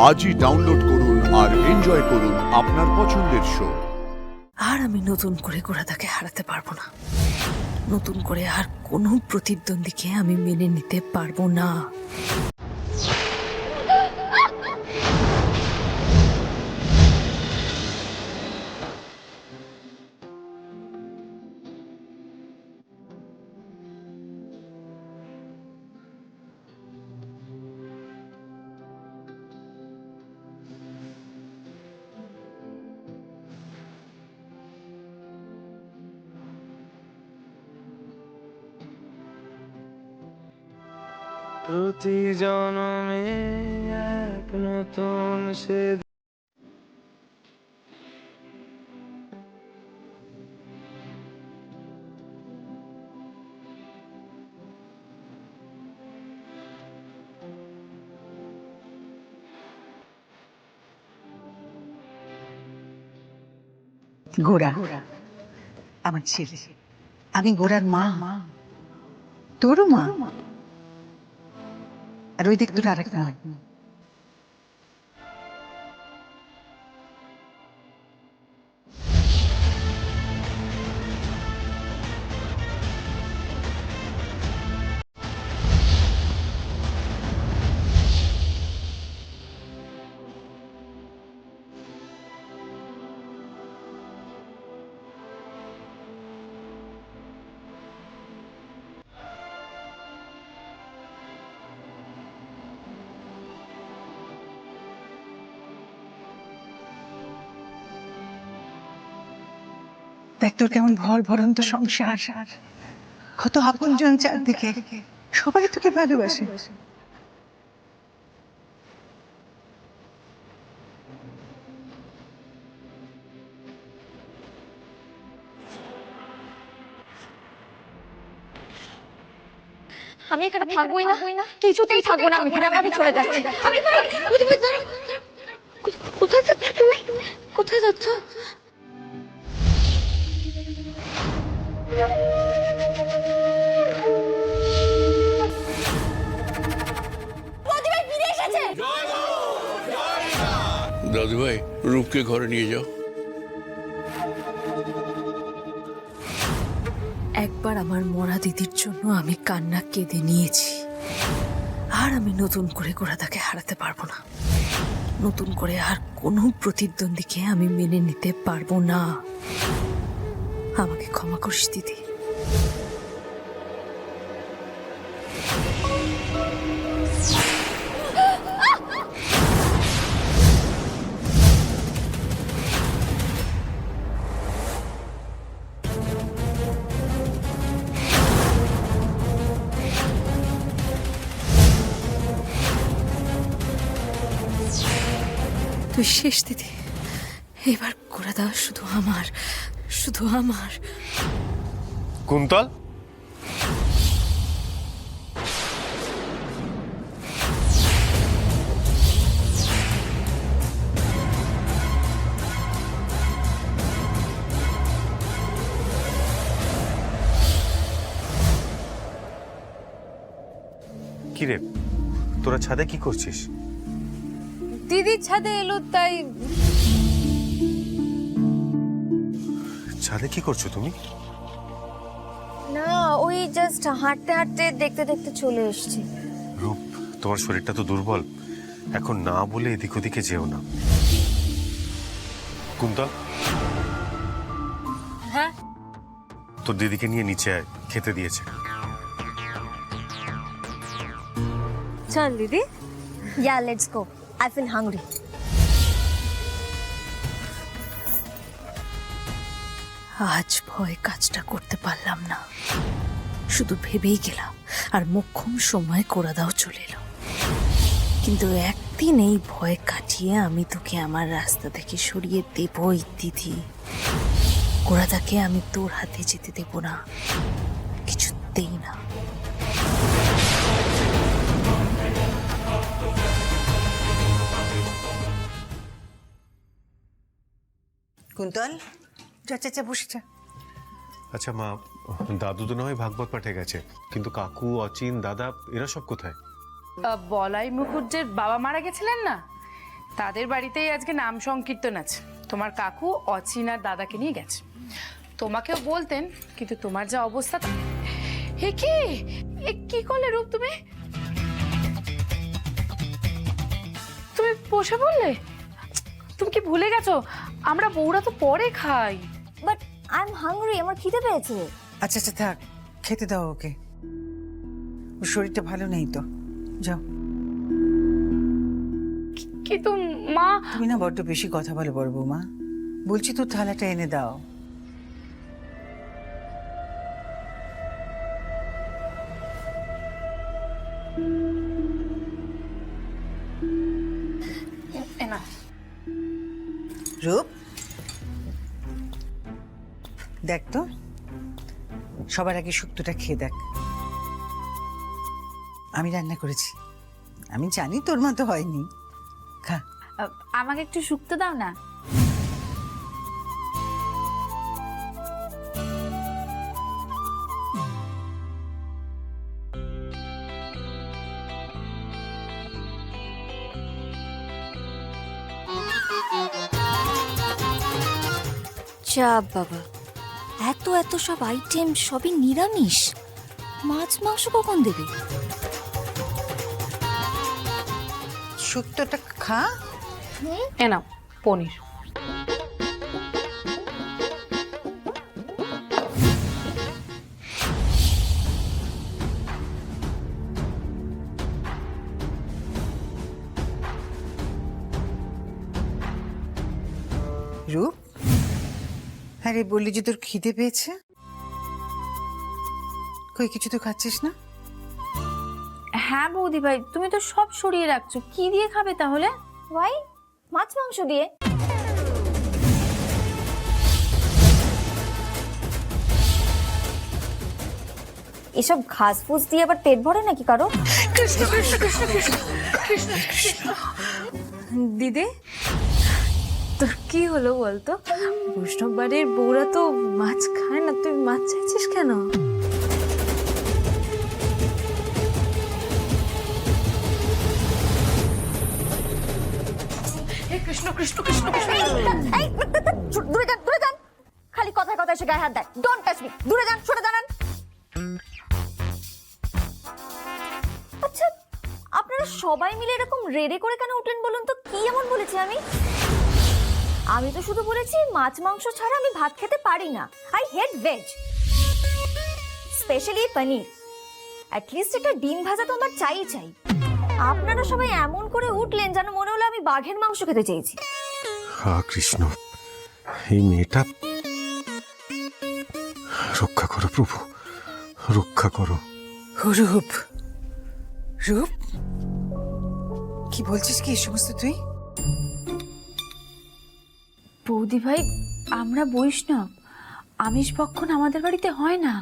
আজই ডাউনলোড করুন আর এনজয় করুন আপনার পছন্দের শো। আর আমি নতুন করে গোরাদাকে হারাতে পারবো না। নতুন করে আর কোনো প্রতিদ্বন্দ্বীকে আমি মেনে নিতে পারবো না। প্রতি জন্মে এক নতুন সে গোরা আমার ছেলে, আমি গোরার মা, তোরও মা। আর ওই দিক তোর আরেক মা। দেখ তোর কেমন ভর ভরন্ত সংসার, কত আপনজন চারদিকে, সবাই তোকে ভালোবাসে। আমি এখানে থাকবোই না, কিছুতেই থাকবো না। আমি এখানে, আমি চলে যাচ্ছি। কোথায় যাচ্ছ তুমি? কোথায় যাচ্ছ? দাদু ভাই, রূপকে ঘরে নিয়ে যাও। একবার আমার মরা দিদির জন্য আমি কান্না কেঁদে নিয়েছি। আর আমি নতুন করে গোরাদাকে হারাতে পারবো না। নতুন করে আর কোনো প্রতিদ্বন্দ্বীকে আমি মেনে নিতে পারবো না। আমাকে ক্ষমা করিস দিদি। তুই শেষ দিদি। এবার গোরাদা শুধু আমার, শুধু আমার। কুন্তল, কিরে তোরা ছাদে কি করছিস? দিদি ছাদে এলো তাই। ছাদে কি করছো তুমি? না, ওই জাস্ট হাঁটতে হাঁটতে দেখতে দেখতে চলে এসেছি। রূপ, তোমার শরীরটা তো দুর্বল, এখন না বলে এদিক ওদিকে যেও না। কুন্তল, হ্যাঁ, তোর দিদিকে নিয়ে নিচে আয়, খেতে দিয়েছে। চল দিদি। Yeah, let's go. I feel hungry. আজ ভয় কাজটা করতে পারলাম না, শুধু ভেবেই গেলাম। আর মোক্ষম সময় গোরাদাও চলে এলো। কিন্তু একদিন এই ভয় কাটিয়ে আমি তোকে আমার রাস্তা থেকে সরিয়ে দেবই দিদি। গোরাদাকে আমি তোর হাতে যেতে দেব না, কিছুতেই না। কুন্তল, চাচা বসে যা। আচ্ছা মা, দাদু তো নয় ভাগবত পাঠে গেছে, কিন্তু কাকু, অচিন, দাদা এরা সব কোথায়? বলাই মুখুজ্জের বাবা মারা গেছিলেন না, তাদের বাড়িতেই আজকে নাম সংকীর্তন আছে। তোমার কাকু অচিনার দাদাকে নিয়ে গেছে। তোমাকেও বলতেন, কিন্তু তোমার যা অবস্থা। হে কি কি করলে রূপ? তুমি তুমি বসে বললে? তুমি কি ভুলে গেছো আমরা বউরা তো পরে খাই? বাট আই এম হাংরি, আমার খিদে পেয়েছে। আচ্ছা আচ্ছা থাক, খেতে দাও ওকে, ওর শরীরটা ভালো নেই তো, যাও। কিন্তু মা। তুমি না বড্ড বেশি কথা বলো বড় বৌমা, বলছি তো থালাটা এনে দাও। না রূপ, দেখ তো, সবার আগে শুক্তোটা খেয়ে দেখ। আমি রান্না করেছি, আমি জানি তোর মতো হয়নি, খা। আমাকে একটু শুক্তো দাও না। চাপ বাবা, এত এত সব আইটেম, সবই নিরামিষ। মাছ মাংস কখন দেবে? শুক্তোটা খা। এ নাও পনির। রূপ, হ্যাঁ রে, বললি যে তোর খিদে পেয়েছে, কই কিছু তো খাচ্ছিস না? হ্যাঁ বৌদি ভাই, তুমি তো সব সরিয়ে রাখছো, কি দিয়ে খাবে তাহলে? ভাই, মাছ মাংস দিয়ে। এসব ঘাস ফুস দিয়ে আবার পেট ভরে নাকি কারো? দিদি, তোর কি হলো বলতো? বৈষ্ণব বাড়ির বউরা তো মাছ খায় না, তুই মাছ চাইছিস কেন? কৃষ্ণ কৃষ্ণ কৃষ্ণ কৃষ্ণ। এই, দূরে যান, দূরে যান। খালি কথায় কথায় এসে গায়ে হাত দেয়। ডোন্ট টাচ মি, দূরে যান, সরে দাঁড়ান। আচ্ছা, আপনারা সবাই মিলে এরকম রেড়ে করে কেন উঠলেন বলুন তো? কি এমন বলেছি আমি? আমি তো শুধু বলেছি মাছ মাংস ছাড়া আমি ভাত খেতে পারি না। I hate veg, specially paneer. At least একটা ডিম ভাজা তো আমার চাই চাই। আপনারা সবাই এমন করে উঠলেন যেন মনে হলো আমি বাঘের মাংস খেতে চেয়েছি। হা কৃষ্ণ, এই মেয়েটা, রক্ষা করো প্রভু, রক্ষা করো। রূপ, রূপ, কি বলছিস কি এই সমস্ত তুই? বৌদি ভাই, আমরা বৈষ্ণব, আমিষ ভক্ষণ আমাদের বাড়িতে হয় না।